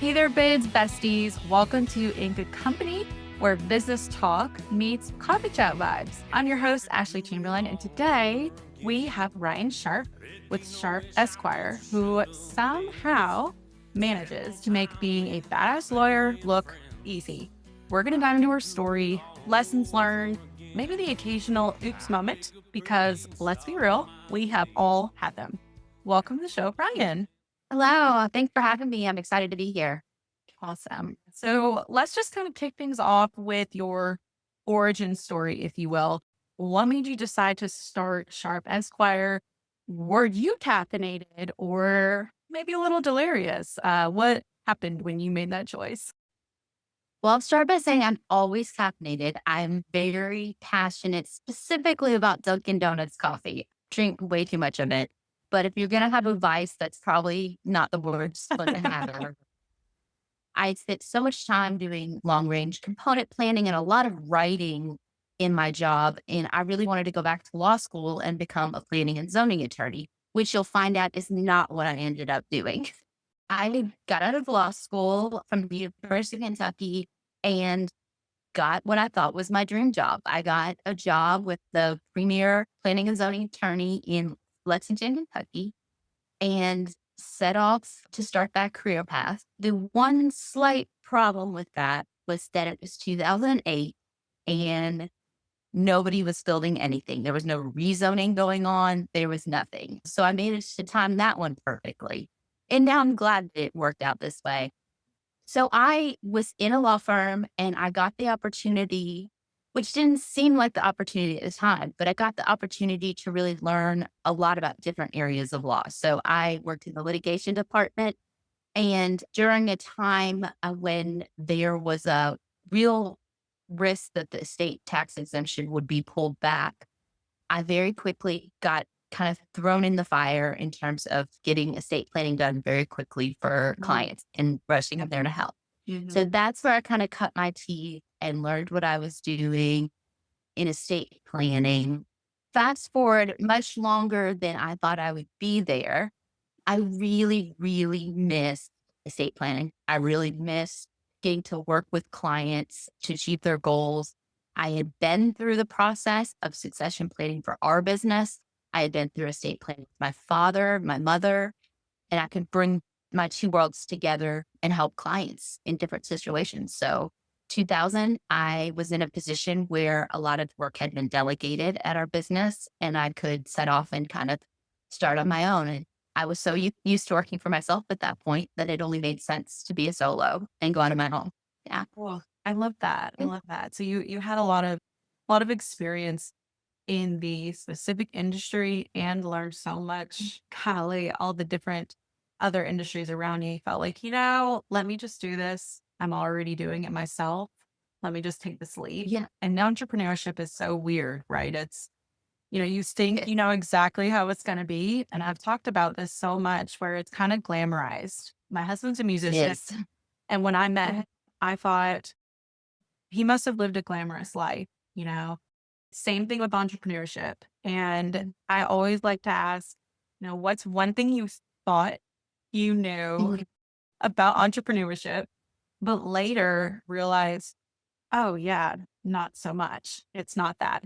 Hey there, bids, besties. Welcome to In Good Company, where business talk meets coffee chat vibes. I'm your host, Ashley Chamberlain, and today we have Ryan Sharp with Sharp Esquire, who somehow manages to make being a badass lawyer look easy. We're going to dive into her story, lessons learned, maybe the occasional oops moment, because let's be real, we have all had them. Welcome to the show, Ryan. Hello. Thanks for having me. I'm excited to be here. Awesome. So let's just kind of kick things off with your origin story, if you will. What made you decide to start Sharp Esquire? Were you caffeinated or maybe a little delirious? What happened when you made that choice? Well, I'll start by saying I'm always caffeinated. I'm very passionate, specifically about Dunkin' Donuts coffee. Drink way too much of it. But if you're going to have a vice, that's probably not the worst one to have ever. I spent so much time doing long range component planning and a lot of writing in my job. And I really wanted to go back to law school and become a planning and zoning attorney, which you'll find out is not what I ended up doing. I got out of law school from the University of Kentucky and got what I thought was my dream job. I got a job with the premier planning and zoning attorney in Lexington, Kentucky, and set off to start that career path. The one slight problem with that was that it was 2008 and nobody was building anything. There was no rezoning going on. There was nothing. So I managed to time that one perfectly. And now I'm glad that it worked out this way. So I was in a law firm and I got the opportunity, which didn't seem like the opportunity at the time, but I got the opportunity to really learn a lot about different areas of law. So I worked in the litigation department. And during a time when there was a real risk that the estate tax exemption would be pulled back, I very quickly got kind of thrown in the fire in terms of getting estate planning done very quickly for clients and rushing them there to help. So that's where I kind of cut my teeth and learned what I was doing in estate planning. Fast forward much longer than I thought I would be there. I really, really missed estate planning. I really missed getting to work with clients to achieve their goals. I had been through the process of succession planning for our business. I had been through estate planning with my father, my mother, and I could bring my two worlds together and help clients in different situations. So 2000, I was in a position where a lot of work had been delegated at our business and I could set off and kind of start on my own. And I was so used to working for myself at that point that it only made sense to be a solo and go out on my own. Yeah. Well, I love that. I love that. So you had a lot of experience in the specific industry and learned so much. Golly, all the different other industries around you. You felt like, let me just do this. I'm already doing it myself. Let me just take this leap. Yeah. And entrepreneurship is so weird, right? You think you know exactly how it's going to be. And I've talked about this so much where it's kind of glamorized. My husband's a It musician. is. And when I met him, I thought he must have lived a glamorous life, you know? Same thing with entrepreneurship. And I always like to ask, what's one thing you thought you knew Mhm. about entrepreneurship, but later realized, oh, yeah, not so much. It's not that.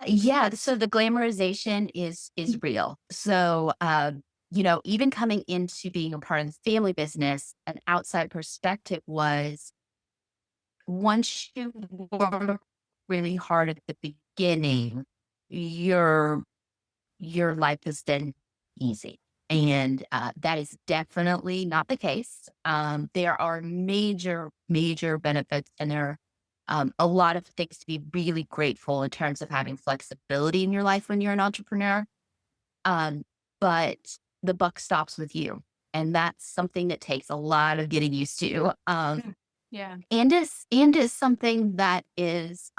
Yeah, so the glamorization is real. So, even coming into being a part of the family business, an outside perspective was once you work really hard at the beginning, your your life is then easy. And that is definitely not the case. There are major, major benefits, and there are a lot of things to be really grateful in terms of having flexibility in your life when you're an entrepreneur. Um, but the buck stops with you. And that's something that takes a lot of getting used to. Yeah. Yeah. And is something that is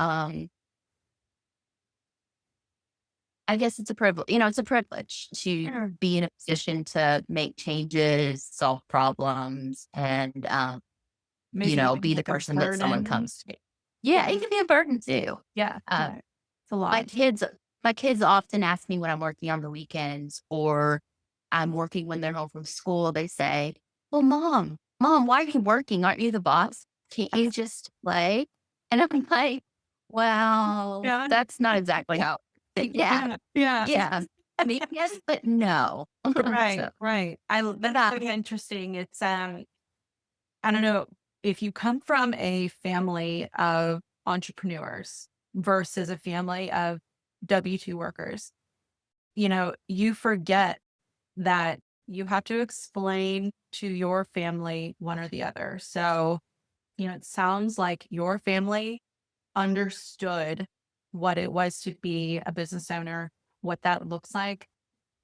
I guess it's a privilege. It's a privilege to Sure. be in a position to make changes, solve problems, and Maybe even be the like a person that someone burden. comes to. Yeah, Yeah. it can be a burden too. Yeah. Uh, Yeah. It's a my lot. kids, my kids often ask me when I'm working on the weekends or I'm working when they're home from school. They say, "Well, mom, Mom, why are you working? Aren't you the boss? Can't you just play? And I'm like, well, Yeah. that's not exactly how. Yeah. Yeah. Yeah. Yeah. I mean, yes, but no. So, Right. Right. That's so interesting. It's I don't know if you come from a family of entrepreneurs versus a family of W-2 workers, you forget that you have to explain to your family one or the other. So, it sounds like your family understood what it was to be a business owner, what that looks like.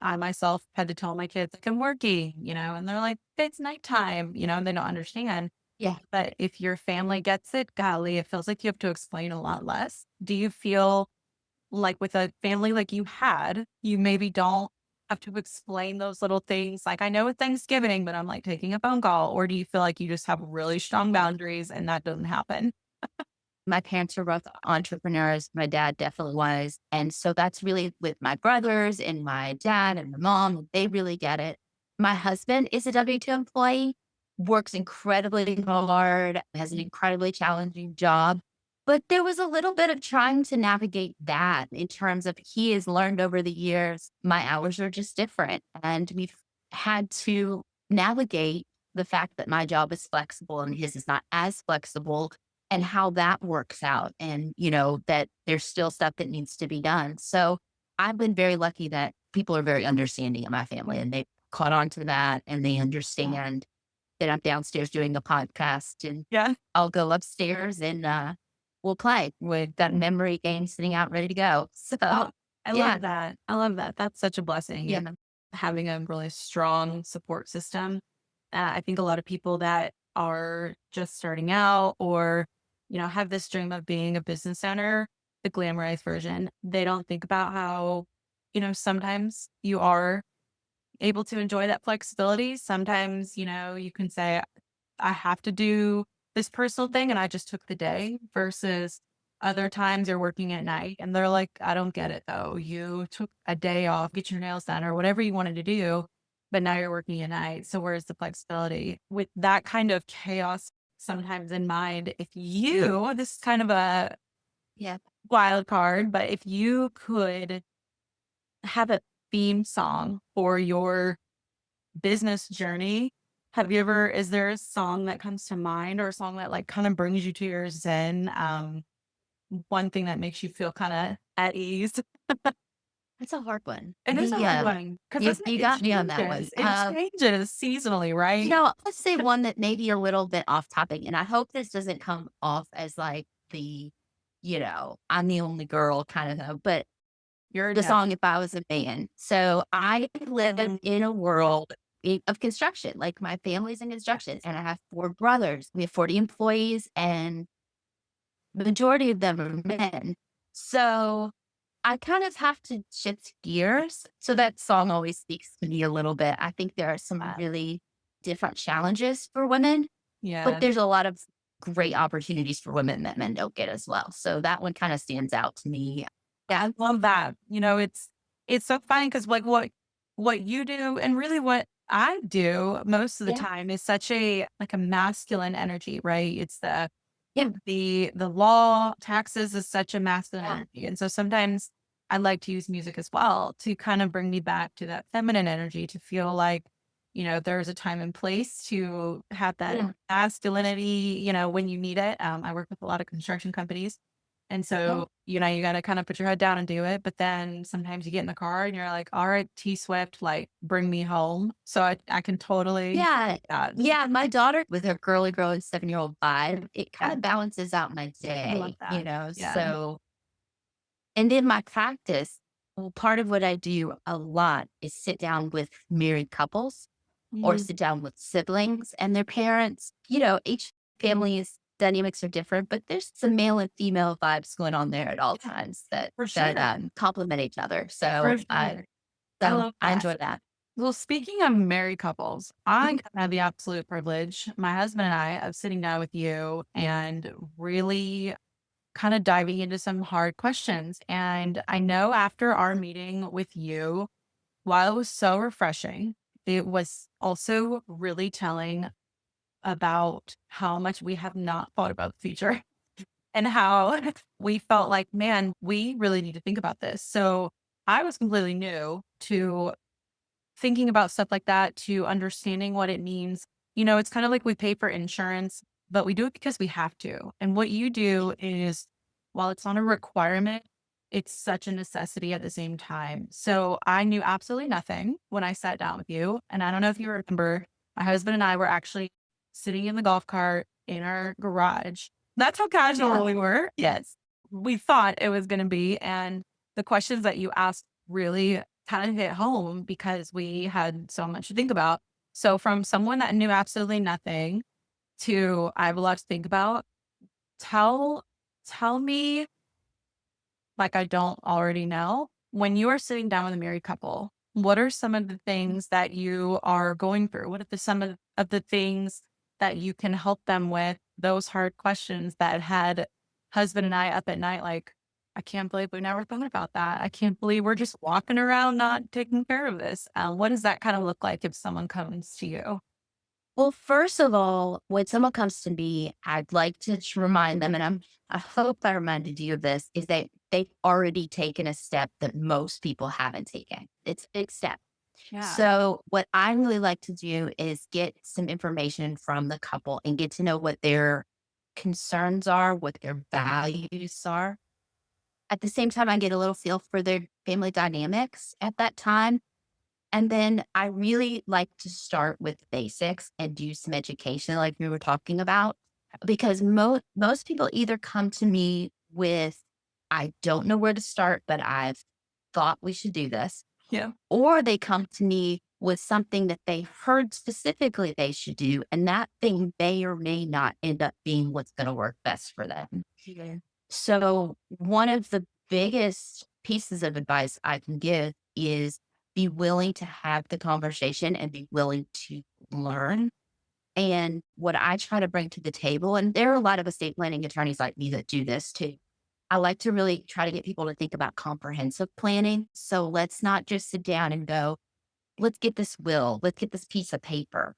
I myself had to tell my kids, like, I'm working, and they're like, it's nighttime, and they don't understand. yeah. But if your family gets it, golly, it feels like you have to explain a lot less. Do you feel like with a family like you had, you maybe don't have to explain those little things? Like, I know with Thanksgiving, but I'm like taking a phone call. Or do you feel like you just have really strong boundaries and that doesn't happen? My parents were both entrepreneurs. My dad definitely was. And so that's really with my brothers and my dad and my mom. They really get it. My husband is a W-2 employee, works incredibly hard, has an incredibly challenging job. But there was a little bit of trying to navigate that in terms of he has learned over the years, my hours are just different. And we've had to navigate the fact that my job is flexible and his is not as flexible and how that works out and, that there's still stuff that needs to be done. So I've been very lucky that people are very understanding of my family and they caught on to that and they understand that I'm downstairs doing a podcast and Yeah. I'll go upstairs and we'll play. We've got a memory game sitting out ready to go. So Oh, I yeah, love that. I love that. That's such a blessing. yeah, Having a really strong support system. I think a lot of people that are just starting out or, have this dream of being a business owner, the glamorized version, they don't think about how, sometimes you are able to enjoy that flexibility. Sometimes, you can say, I have to do this personal thing and I just took the day versus other times you're working at night and they're like, I don't get it though. You took a day off, get your nails done or whatever you wanted to do, but now you're working at night. So where's the flexibility? With that kind of chaos sometimes in mind, this is kind of a yeah. wild card, but if you could have a theme song for your business journey, is there a song that comes to mind or a song that like kind of brings you to your zen? One thing that makes you feel kind of at ease. That's a hard one. It is a hard one because You it got me on that one. changes. It changes seasonally, right? Let's say one that may be a little bit off topic, and I hope this doesn't come off as like I'm the only girl kind of though, but You're the def- song If I Was a Man. So I live in a world of construction, like my family's in construction, and I have four brothers. We have 40 employees, and the majority of them are men. So I kind of have to shift gears. So that song always speaks to me a little bit. I think there are some really different challenges for women, but yeah. there's a lot of great opportunities for women that men don't get as well. So that one kind of stands out to me. Yeah, I love that. It's so funny because like what you do and really what I do most of the Yeah. time is such a like a masculine energy, right? It's Yeah. the law, taxes is such a masculine Yeah. energy. And so sometimes I like to use music as well to kind of bring me back to that feminine energy to feel like, there's a time and place to have that Yeah. masculinity, when you need it. I work with a lot of construction companies. And Yeah. so, you got to kind of put your head down and do it. But then sometimes you get in the car and you're like, all right, T Swift, like bring me home. So I can totally Yeah. that. Yeah. My daughter with her girly girl and 7-year-old vibe, it kind Yeah. of balances out my I love day, that. Yeah. so and in my practice, well, part of what I do a lot is sit down with married couples or Mm, sit down with siblings and their parents. Each family's dynamics are different, but there's some male and female vibes going on there at all times that for sure. complement each other. For So sure. I so love I that. enjoy that. Well, speaking of married couples, I Mhm. have the absolute privilege, my husband and I, of sitting down with you and really kind of diving into some hard questions. And I know after our meeting with you, while it was so refreshing, it was also really telling about how much we have not thought about the future and how we felt like, man, we really need to think about this. So I was completely new to thinking about stuff like that, to understanding what it means. It's kind of like we pay for insurance, but we do it because we have to. And what you do is, while it's not a requirement, it's such a necessity at the same time. So I knew absolutely nothing when I sat down with you. And I don't know if you remember, my husband and I were actually sitting in the golf cart in our garage. That's how casual we were. Yes. We thought it was going to be. And the questions that you asked really kind of hit home because we had so much to think about. So from someone that knew absolutely nothing to I have a lot to think about, tell tell me like I don't already know. When you are sitting down with a married couple, what are some of the things that you are going through? What are some of the things that you can help them with those hard questions that had husband and I up at night like, I can't believe we never thought about that. I can't believe we're just walking around not taking care of this. What does that kind of look like if someone comes to you? Well, first of all, when someone comes to me, I'd like to remind them, and I hope I reminded you of this, is that they've already taken a step that most people haven't taken. It's a big step. Yeah. So what I really like to do is get some information from the couple and get to know what their concerns are, what their values are. At the same time, I get a little feel for their family dynamics at that time. And then I really like to start with basics and do some education like we were talking about, because most people either come to me with, I don't know where to start, but I've thought we should do this, Yeah. or they come to me with something that they heard specifically they should do, and that thing may or may not end up being what's going to work best for them. Yeah. So, one of the biggest pieces of advice I can give is be willing to have the conversation and be willing to learn. And what I try to bring to the table, and there are a lot of estate planning attorneys like me that do this too. I like to really try to get people to think about comprehensive planning. So let's not just sit down and go, let's get this will, let's get this piece of paper.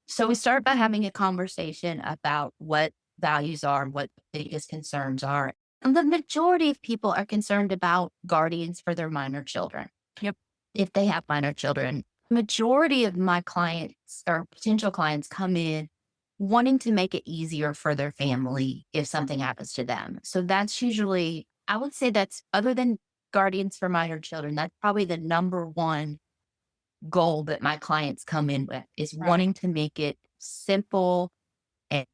So we start by having a conversation about what values are, what biggest concerns are. And the majority of people are concerned about guardians for their minor children. Yep. If they have minor children, majority of my clients or potential clients come in wanting to make it easier for their family if something happens to them. So that's usually, I would say that's other than guardians for minor children, that's probably the number one goal that my clients come in with is Right. wanting to make it simple and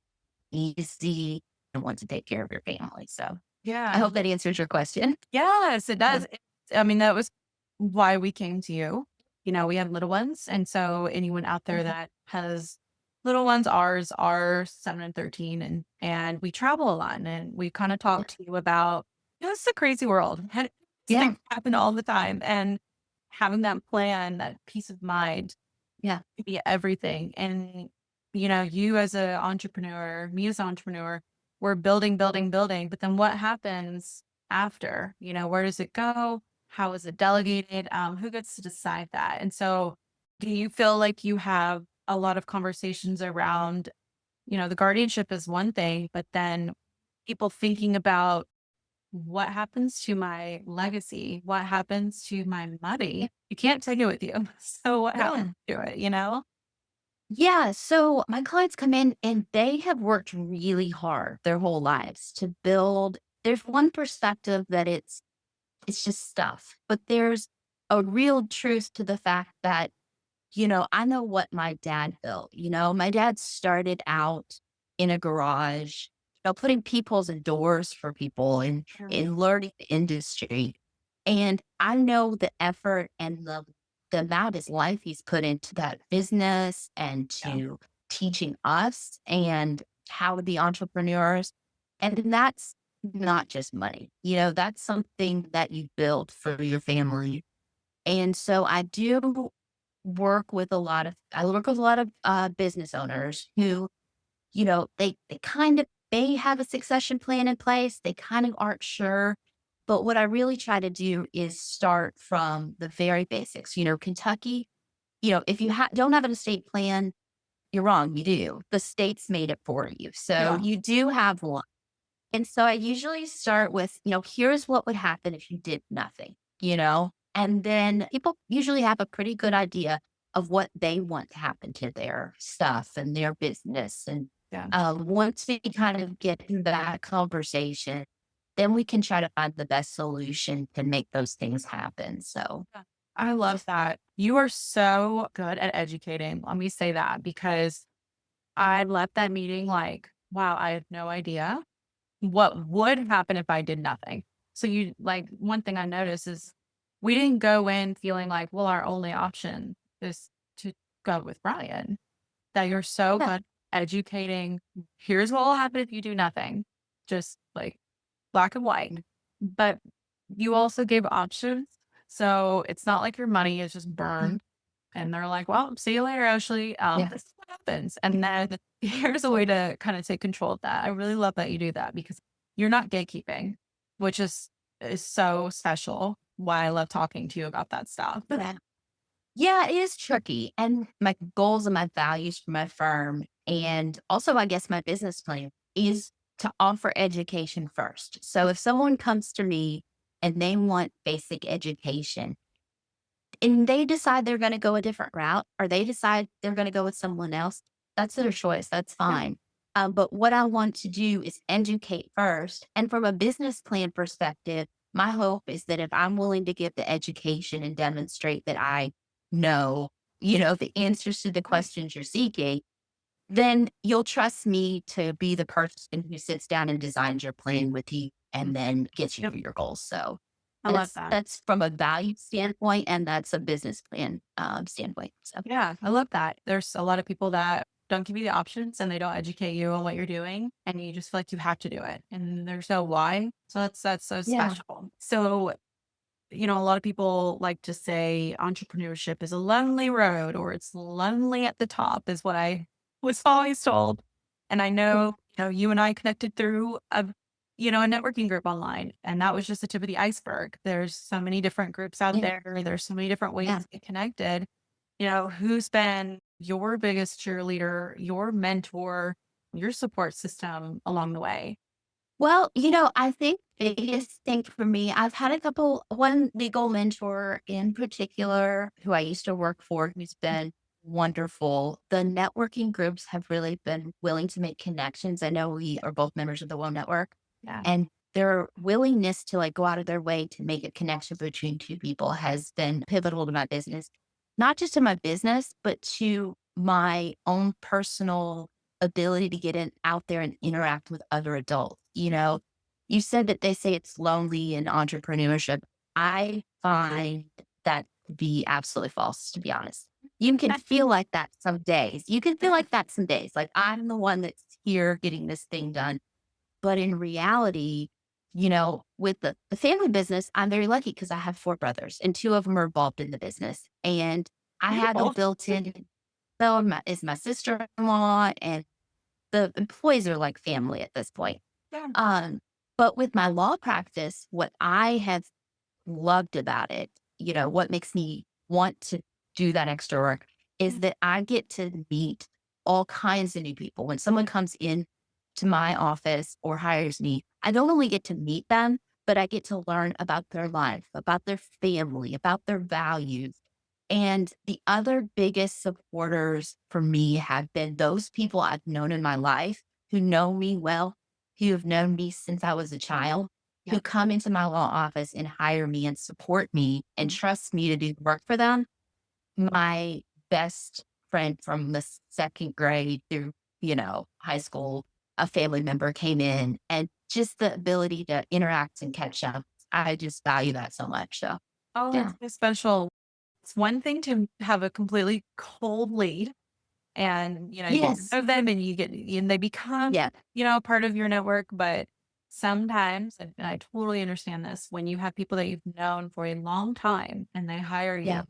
easy and want to take care of your family. So I Yeah. hope that answers your question. Yes, it Yeah. does. I mean, that was why we came to you. We have little ones. And so anyone out there Mhm. that has little ones, ours are 7 and 13, and we travel a lot. And we kind of Yeah. talked to you about, it's a crazy world. Yeah. Things happen all the time. And having that plan, that peace of mind Yeah. could be everything. And, you as an entrepreneur, me as an entrepreneur, we're building, building, building. But then what happens after? Where does it go? How is it delegated? Who gets to decide that? And so do you feel like you have a lot of conversations around, the guardianship is one thing, but then people thinking about what happens to my legacy? What happens to my money? You can't take it with you. So what Yeah. happens to it? Yeah. So my clients come in and they have worked really hard their whole lives to build. There's one perspective that it's just stuff, but there's a real truth to the fact that, I know what my dad built. My dad started out in a garage, putting people's doors for people and Mm. in learning the industry. And I know the effort and the amount of his life he's put into that business and Yeah. to teaching us and how to be entrepreneurs. And that's not just money. That's something that you build for your family. And so I work with a lot of business owners who, they kind of, they have a succession plan in place. They kind of aren't sure. But what I really try to do is start from the very basics. Kentucky, if you don't have an estate plan, you're wrong. You do. The state's made it for you. So Yeah. you do have one. And so I usually start with, here's what would happen if you did nothing. And then people usually have a pretty good idea of what they want to happen to their stuff and their business. And Yeah. once we kind of get in that conversation, then we can try to find the best solution to make those things happen. So, Yeah. I love that. You are so good at educating. Let me say that because I left that meeting like, wow, I had no idea what would happen if I did nothing. So you like one thing I noticed is we didn't go in feeling like, well, our only option is to go with Brian. That you're so yeah, good educating. Here's what will happen if you do nothing. Just like black and white. But you also gave options. So it's not like your money is just mhm, burned and they're like, well, see you later, Ashley. yeah, This is what happens. And then here's a way to kind of take control of that. I really love that you do that because you're not gatekeeping, which is so special. Why I love talking to you about that stuff. yeah. Yeah, it is tricky. And my goals and my values for my firm, and also, I guess, my business plan is to offer education first. So if someone comes to me and they want basic education, and they decide they're gonna go a different route, or they decide they're gonna go with someone else, that's their choice, that's Yeah. fine. But what I want to do is educate first, and from a business plan perspective, my hope is that if I'm willing to give the education and demonstrate that I know, the answers to the questions you're seeking, then you'll trust me to be the person who sits down and designs your plan with you Mm. and then gets you Yep. to your goals. So I love that's that. that's from a value standpoint, and that's a business plan standpoint. So Yeah, I love that. There's a lot of people that don't give you the options and they don't educate you on what you're doing and you just feel like you have to do it and there's no why. So that's so yeah, special. So, a lot of people like to say entrepreneurship is a lonely road or it's lonely at the top is what I was always told. And I know, you and I connected through a networking group online and that was just the tip of the iceberg. There's so many different groups out yeah, there. There's so many different ways yeah. to get connected. Who's been your biggest cheerleader, your mentor, your support system along the way? Well, I think the biggest thing for me, I've had one legal mentor in particular who I used to work for, who's been wonderful. The networking groups have really been willing to make connections. I know we are both members of the WOM Network, Yeah. and their willingness to like go out of their way to make a connection between two people has been pivotal to my business, not just to my business, but to my own personal ability to get out there and interact with other adults. You said that they say it's lonely in entrepreneurship. I find that to be absolutely false, to be honest. You can feel like that some days. You can feel like that some days. Like I'm the one that's here getting this thing done. But in reality, with the family business, I'm very lucky because I have four brothers and two of them are involved in the business. And I have a Beautiful. built in, so is my sister in law, and the employees are like family at this point. Yeah. Um, but with my law practice, what I have loved about it, what makes me want to do that extra work is that I get to meet all kinds of new people. When someone comes in to my office or hires me, I don't only get to meet them, but I get to learn about their life, about their family, about their values. And the other biggest supporters for me have been those people I've known in my life who know me well, who have known me since I was a child, who Yep. come into my law office and hire me and support me and Mhm. trust me to do the work for them. My best friend from the second grade through, high school, a family member came in, and just the ability to interact and catch up. I just value that so much. So, Oh, yeah. that's so special. It's one thing to have a completely cold lead and, you get to Yes. know them and and they become, Yeah. part of your network. But sometimes, and I totally understand this, when you have people that you've known for a long time and they hire you, Yeah.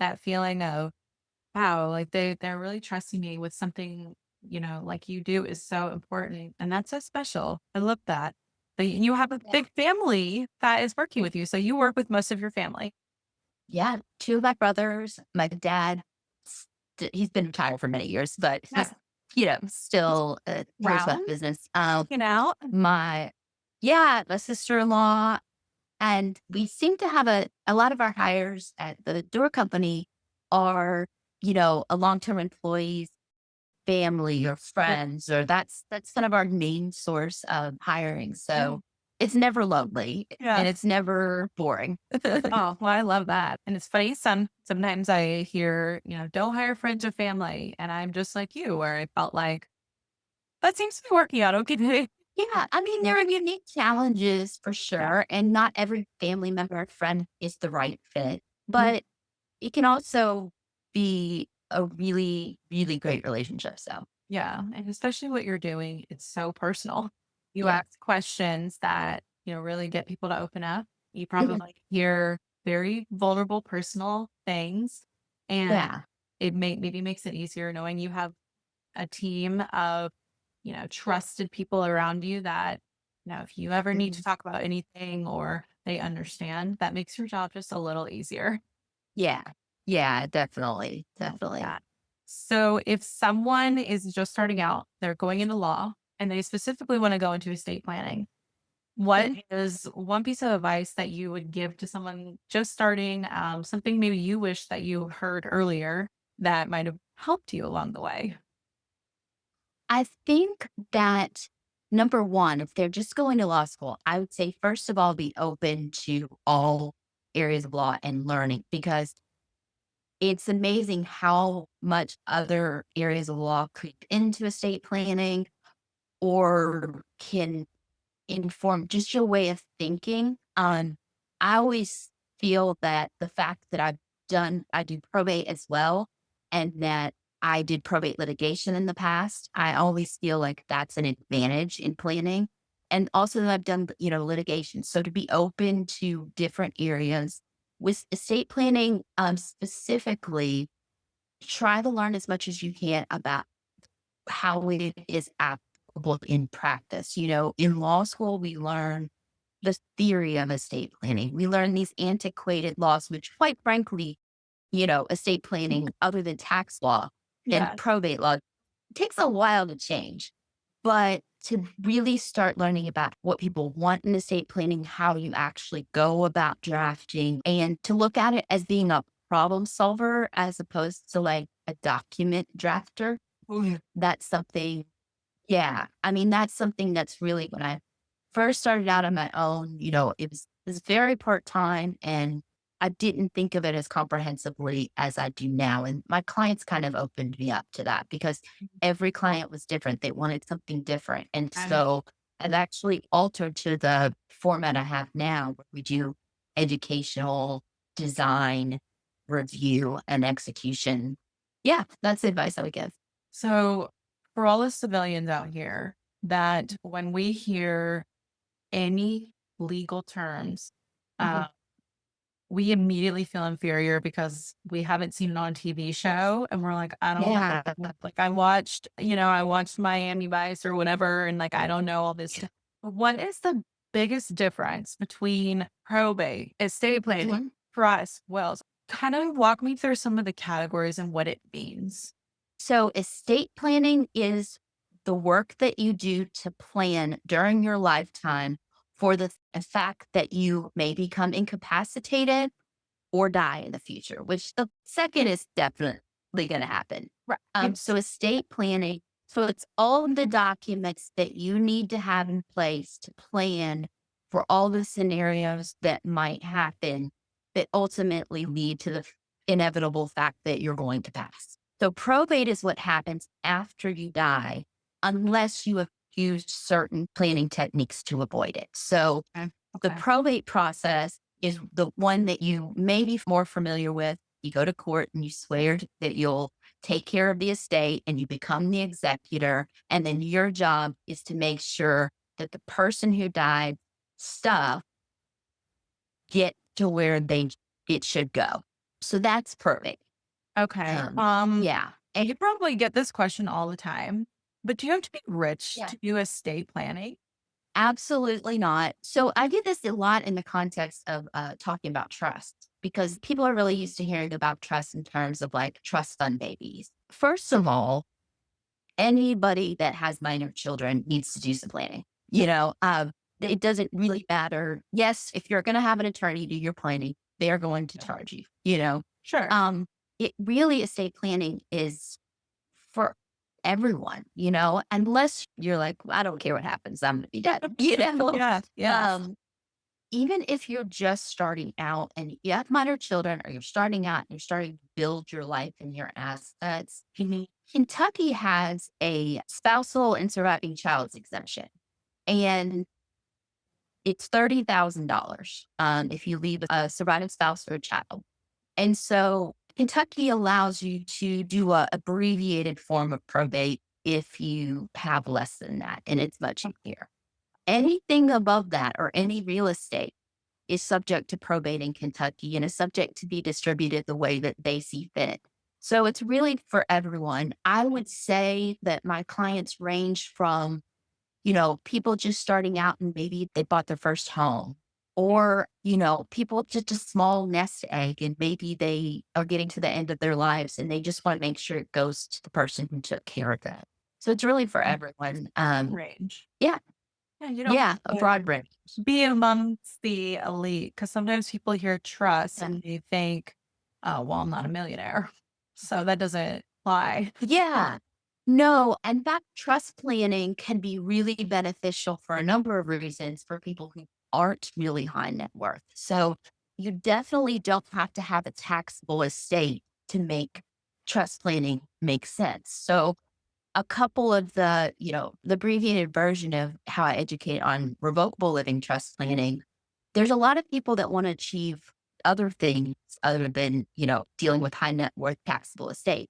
that feeling of, wow, like they're really trusting me with something, like you do is so important. And that's so special. I love that. But you have a Yeah. big family that is working with you. So you work with most of your family. Yeah. Two of my brothers, my dad. he's been retired for many years, but Yeah. he's, still cares about Round, business. you know? My, yeah, my sister-in-law, and we seem to have a lot of our hires at the door company are, a long-term employees, family or Yeah. friends, or that's kind of our main source of hiring. Yeah. So it's never lonely and Yes. it's never boring. Oh, well, I love that. And it's funny, sometimes I hear, don't hire friends or family. And I'm just like you, where I felt like that seems to be working out okay. Yeah, I mean, there are unique challenges for Yeah. sure, and not every family member or friend is the right fit, Mhm. but it can also be a really, really great relationship. So, Yeah. And especially what you're doing, it's so personal. You yeah, ask questions that, really get people to open up. You mhm, probably hear very vulnerable, personal things. And yeah, it maybe makes it easier knowing you have a team of, trusted people around you that, if you ever need mhm, to talk about anything or they understand, that makes your job just a little easier. yeah, yeah, definitely, I love definitely. that. So if someone is just starting out, they're going into law and they specifically want to go into estate planning, what Mhm. is one piece of advice that you would give to someone just starting, something maybe you wish that you heard earlier that might have helped you along the way? I think that number one, if they're just going to law school, I would say, first of all, be open to all areas of law and learning because it's amazing how much other areas of law creep into estate planning or can inform just your way of thinking. I always feel that the fact that I do probate as well, and that I did probate litigation in the past, I always feel like that's an advantage in planning. And also that I've done, litigation. So to be open to different areas with estate planning, specifically, try to learn as much as you can about how it is applicable in practice. In law school, we learn the theory of estate planning. We learn these antiquated laws, which, quite frankly, estate planning, other than tax law and Yes. probate law, takes a while to change. But to really start learning about what people want in estate planning, how you actually go about drafting, and to look at it as being a problem solver as opposed to like a document drafter, Oh, yeah. that's something, yeah. I mean, that's something that's really when I first started out on my own, it was very part-time and I didn't think of it as comprehensively as I do now. And my clients kind of opened me up to that because every client was different. They wanted something different. And I so I've actually altered to the format I have now where we do educational design, review, and execution. Yeah, that's the advice I would give. So, for all the civilians out here, that when we hear any legal terms, Mhm. uh, we immediately feel inferior because we haven't seen it on a TV show, and we're like, I don't Yeah. know. Like I watched Miami Vice or whatever, and like I don't know all this stuff. What is the biggest difference between probate, estate planning, Mhm. trust, wills? Kind of walk me through some of the categories and what it means. So, estate planning is the work that you do to plan during your lifetime for the fact that you may become incapacitated or die in the future, which the second is definitely going to happen. Right. So, estate planning, so it's all the documents that you need to have in place to plan for all the scenarios that might happen that ultimately lead to the inevitable fact that you're going to pass. So, probate is what happens after you die, unless you have used certain planning techniques to avoid it. So, Okay. the Okay. probate process is the one that you may be more familiar with. You go to court and you swear that you'll take care of the estate and you become the executor. And then your job is to make sure that the person who died stuff get to where it should go. So that's probate. Okay. Yeah. And You probably get this question all the time, but do you have to be rich yeah. to do estate planning? Absolutely not. So I get this a lot in the context of talking about trust because people are really used to hearing about trust in terms of like trust fund babies. First of all, anybody that has minor children needs to do some planning. It doesn't really matter. Yes, if you're going to have an attorney do your planning, they're going to charge you. Sure. It really estate planning is for everyone. Unless you're like, I don't care what happens, I'm going to be dead. Yeah. Yeah. Um, Even if you're just starting out and you have minor children or you're starting out and you're starting to build your life and your assets, Kentucky has a spousal and surviving child's exemption. And it's $30,000 if you leave a surviving spouse or a child. And so Kentucky allows you to do a abbreviated form of probate if you have less than that, and it's much easier. Anything above that or any real estate is subject to probate in Kentucky and is subject to be distributed the way that they see fit. So it's really for everyone. I would say that my clients range from, people just starting out and maybe they bought their first home, or, people just a small nest egg and maybe they are getting to the end of their lives and they just want to make sure it goes to the person who took care of them. So it's really for everyone. Range. Yeah, Yeah. You don't yeah, a broad range. be amongst the elite because sometimes people hear trust Yeah. and they think, oh, well, I'm not a millionaire. So that doesn't apply. Yeah. No, and that trust planning can be really beneficial for a number of reasons for people who aren't really high net worth. So you definitely don't have to have a taxable estate to make trust planning make sense. So a couple of the abbreviated version of how I educate on revocable living trust planning, there's a lot of people that want to achieve other things other than, dealing with high net worth taxable estate.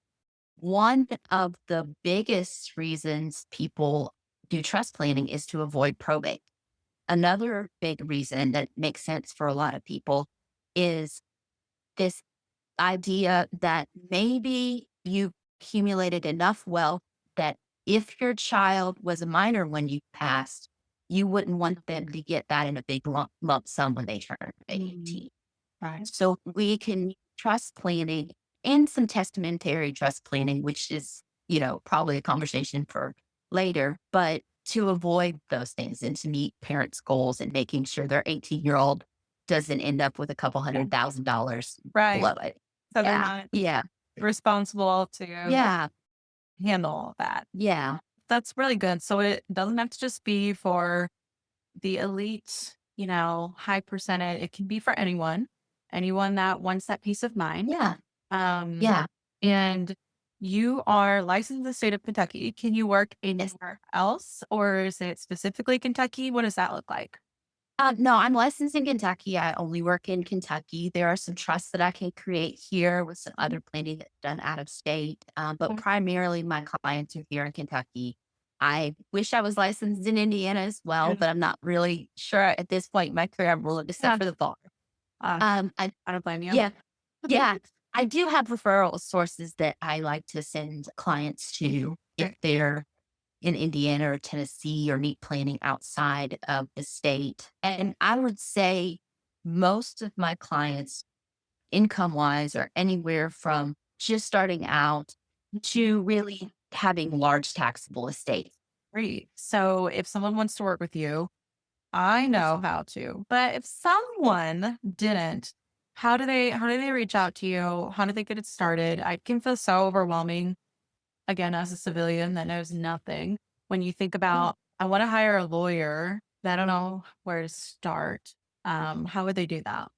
One of the biggest reasons people do trust planning is to avoid probate. Another big reason that makes sense for a lot of people is this idea that maybe you accumulated enough wealth that if your child was a minor when you passed, you wouldn't want them to get that in a big lump sum when they turn 18. Right. So we can trust planning and some testamentary trust planning, which is, probably a conversation for later, but to avoid those things and to meet parents' goals and making sure their 18-year-old doesn't end up with a couple $100,000 Right. below it. So they're Yeah. not Yeah. responsible to Yeah. handle all that. Yeah. That's really good. So it doesn't have to just be for the elite, high percentage. It can be for anyone that wants that peace of mind. Yeah. Um, Yeah. and you are licensed in the state of Kentucky. Can you work Yes. anywhere else, or is it specifically Kentucky? What does that look like? No, I'm licensed in Kentucky. I only work in Kentucky. There are some trusts that I can create here with some other planning that's done out of state. But Okay. primarily my clients are here in Kentucky. I wish I was licensed in Indiana as well, Mhm. but I'm not really sure at this point in my career. I'm willing to Yeah. set for the bar. Uh, I I don't blame you. Yeah, yeah. I do have referral sources that I like to send clients to if Okay. they're in Indiana or Tennessee or need planning outside of the state. And I would say most of my clients, income wise, are anywhere from just starting out to really having large taxable estates. Great. So if someone wants to work with you, I know how to. But if someone didn't, how do they reach out to you? How do they get it started? I can feel so overwhelming again as a civilian that knows nothing. When you think about I want to hire a lawyer, but I don't know where to start. How would they do that?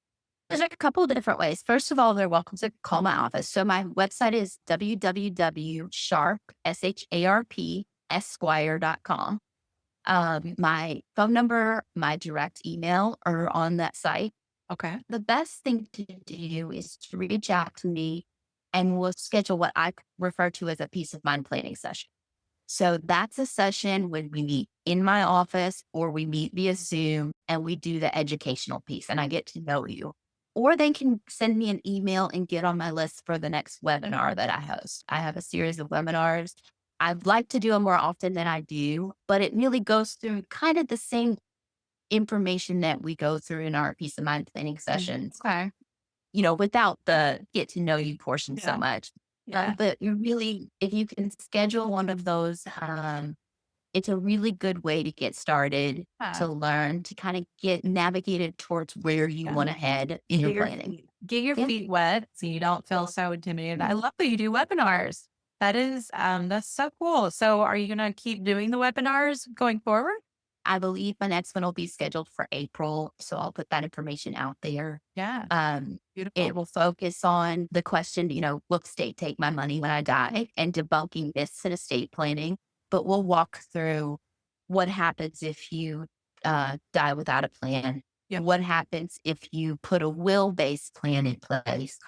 There's like a couple of different ways. First of all, they're welcome to call my office. So my website is www.sharp, SHARP, esquire.com. My phone number, my direct email are on that site. Okay. The best thing to do is to reach out to me and we'll schedule what I refer to as a peace of mind planning session. So that's a session when we meet in my office or we meet via Zoom and we do the educational piece and I get to know you. Or they can send me an email and get on my list for the next webinar that I host. I have a series of webinars. I'd like to do them more often than I do, but it really goes through kind of the same information that we go through in our peace of mind planning sessions. Okay. without the get to know you portion so Yeah. much. Yeah. But you really, if you can schedule one of those, it's a really good way to get started, Yeah. to learn, to kind of get navigated towards where you Yeah. want to head in your planning. Get your Yeah, feet wet so you don't feel so intimidated. I love that you do webinars. That's so cool. So are you gonna keep doing the webinars going forward? I believe my next one will be scheduled for April, so I'll put that information out there. Yeah. Um, it Beautiful. will focus on the question, will the state take my money when I die, and debunking myths in estate planning. But we'll walk through what happens if you die without a plan, Yep. what happens if you put a will based plan in place,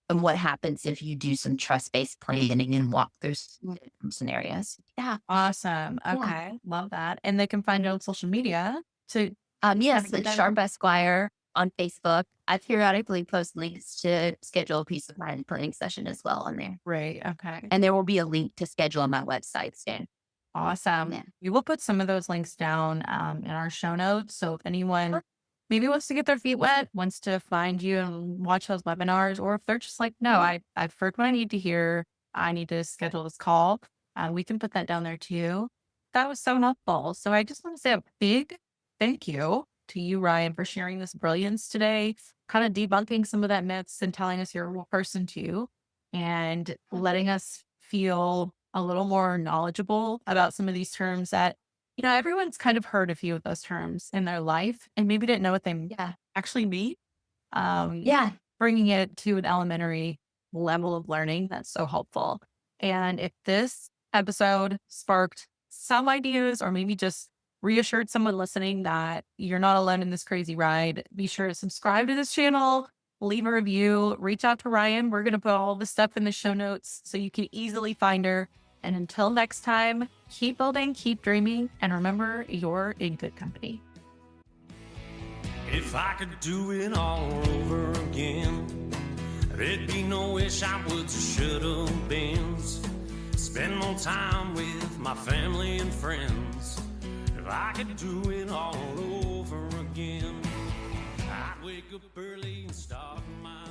and what happens if you do some trust based planning and walk through some different scenarios. Yeah. Awesome. Yeah. Okay. Love that. And they can find you on social media to kind Yes, of get it's that. Sharp Esquire on Facebook. I periodically post links to schedule a peace of mind planning session as well on there. Great. Okay. And there will be a link to schedule on my website soon. Awesome. Yeah. We will put some of those links down in our show notes. So if anyone maybe wants to get their feet wet, wants to find you and watch those webinars, or if they're just like, no, I've heard what I need to hear. I need to schedule this call. We can put that down there too. That was so helpful. So I just want to say a big thank you to you, Ryan, for sharing this brilliance today, kind of debunking some of that myths and telling us you're a real person too, and letting us feel a little more knowledgeable about some of these terms that, everyone's kind of heard a few of those terms in their life and maybe didn't know what they Yeah. actually mean. Um, Yeah. Bringing it to an elementary level of learning, that's so helpful. And if this episode sparked some ideas or maybe just reassured someone listening that you're not alone in this crazy ride, be sure to subscribe to this channel, leave a review, reach out to Ryan. We're going to put all the stuff in the show notes so you can easily find her. And until next time, keep building, keep dreaming, and remember, you're in good company. If I could do it all over again, there'd be no wish I would, should've been. Spend more time with my family and friends. If I could do it all over again, I'd wake up early and start my